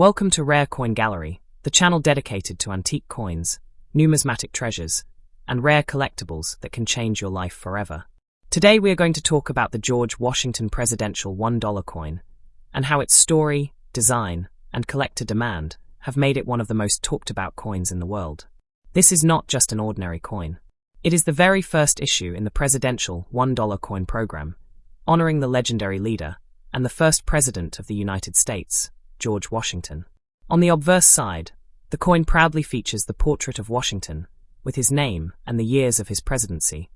Welcome to Rare Coin Gallery, the channel dedicated to antique coins, numismatic treasures, and rare collectibles that can change your life forever. Today we are going to talk about the George Washington presidential $1 coin, and how its story, design, and collector demand have made it one of the most talked about coins in the world. This is not just an ordinary coin. It is the very first issue in the presidential $1 coin program, honoring the legendary leader and the first president of the United States, George Washington. On the obverse side, the coin proudly features the portrait of Washington, with his name and the years of his presidency,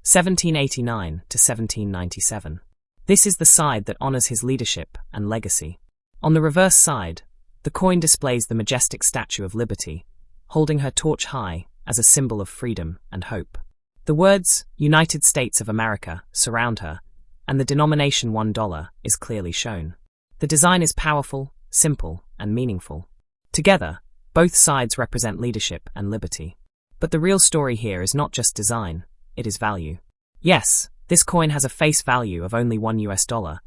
1789 to 1797. This is the side that honors his leadership and legacy. On the reverse side, the coin displays the majestic Statue of Liberty, holding her torch high as a symbol of freedom and hope. The words United States of America surround her, and the denomination $1 is clearly shown. The design is powerful, simple, and meaningful. Together, both sides represent leadership and liberty. But the real story here is not just design, it is value. Yes, this coin has a face value of only $1,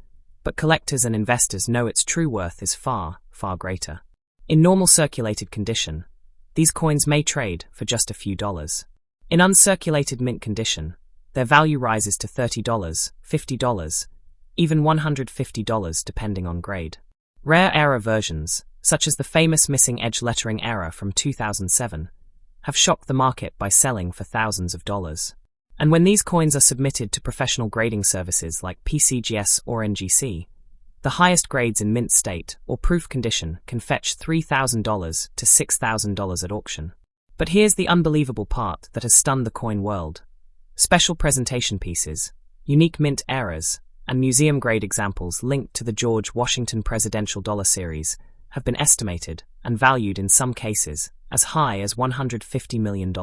but collectors and investors know its true worth is far, far greater. In normal circulated condition, these coins may trade for just a few dollars. In uncirculated mint condition, their value rises to $30, $50, even $150 depending on grade. Rare error versions, such as the famous missing edge lettering error from 2007, have shocked the market by selling for thousands of dollars. And when these coins are submitted to professional grading services like PCGS or NGC, the highest grades in mint state or proof condition can fetch $3,000 to $6,000 at auction. But here's the unbelievable part that has stunned the coin world. Special presentation pieces, unique mint errors, and museum-grade examples linked to the George Washington Presidential Dollar Series have been estimated and valued in some cases as high as $150 million.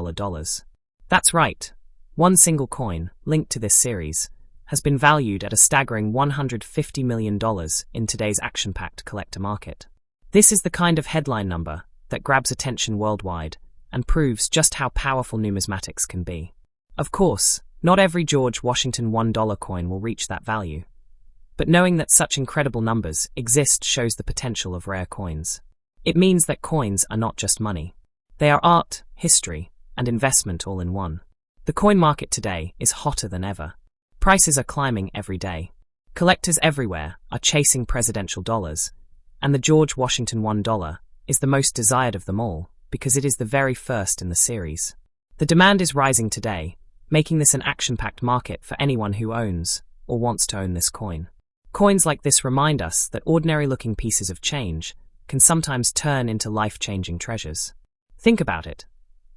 That's right, one single coin linked to this series has been valued at a staggering $150 million in today's action-packed collector market. This is the kind of headline number that grabs attention worldwide and proves just how powerful numismatics can be. Of course, not every George Washington $1 coin will reach that value. But knowing that such incredible numbers exist shows the potential of rare coins. It means that coins are not just money. They are art, history, and investment all in one. The coin market today is hotter than ever. Prices are climbing every day. Collectors everywhere are chasing presidential dollars, and the George Washington $1 is the most desired of them all because it is the very first in the series. The demand is rising today, making this an action-packed market for anyone who owns or wants to own this coin. Coins like this remind us that ordinary-looking pieces of change can sometimes turn into life-changing treasures. Think about it.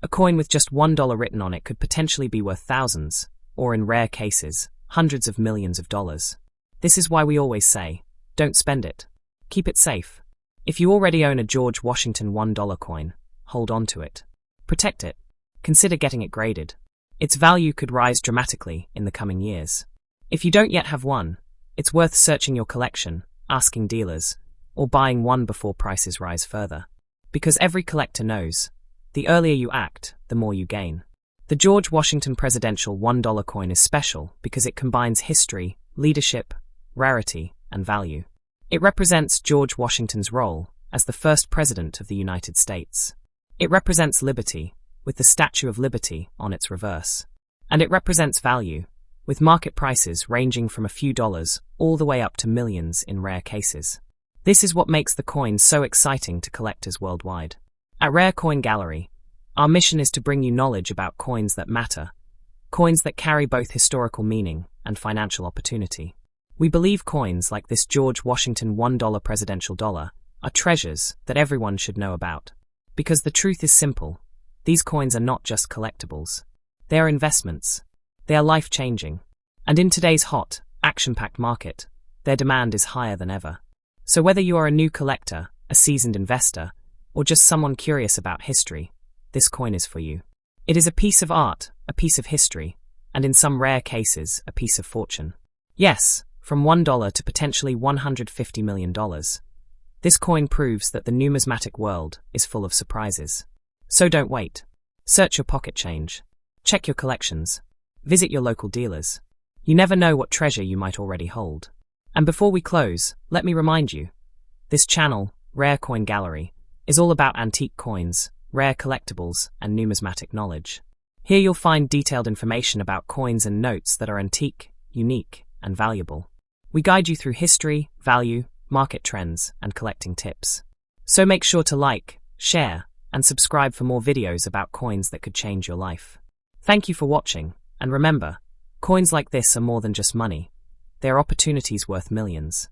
A coin with just $1 written on it could potentially be worth thousands, or in rare cases, hundreds of millions of dollars. This is why we always say, don't spend it. Keep it safe. If you already own a George Washington $1 coin, hold on to it. Protect it. Consider getting it graded. Its value could rise dramatically in the coming years. If you don't yet have one, it's worth searching your collection, asking dealers, or buying one before prices rise further. Because every collector knows, the earlier you act, the more you gain. The George Washington presidential $1 coin is special because it combines history, leadership, rarity, and value. It represents George Washington's role as the first president of the United States. It represents liberty, with the Statue of Liberty on its reverse. And it represents value, with market prices ranging from a few dollars all the way up to millions in rare cases. This is what makes the coin so exciting to collectors worldwide. At Rare Coin Gallery, our mission is to bring you knowledge about coins that matter, coins that carry both historical meaning and financial opportunity. We believe coins like this George Washington $1 presidential dollar are treasures that everyone should know about. Because the truth is simple. These coins are not just collectibles. They are investments. They are life-changing. And in today's hot, action-packed market, their demand is higher than ever. So whether you are a new collector, a seasoned investor, or just someone curious about history, this coin is for you. It is a piece of art, a piece of history, and in some rare cases, a piece of fortune. Yes, from $1 to potentially $150 million. This coin proves that the numismatic world is full of surprises. So don't wait. Search your pocket change. Check your collections. Visit your local dealers. You never know what treasure you might already hold. And before we close, let me remind you, this channel, Rare Coin Gallery, is all about antique coins, rare collectibles, and numismatic knowledge. Here you'll find detailed information about coins and notes that are antique, unique, and valuable. We guide you through history, value, market trends, and collecting tips. So make sure to like, share, and subscribe for more videos about coins that could change your life. Thank you for watching, and remember, coins like this are more than just money. They are opportunities worth millions.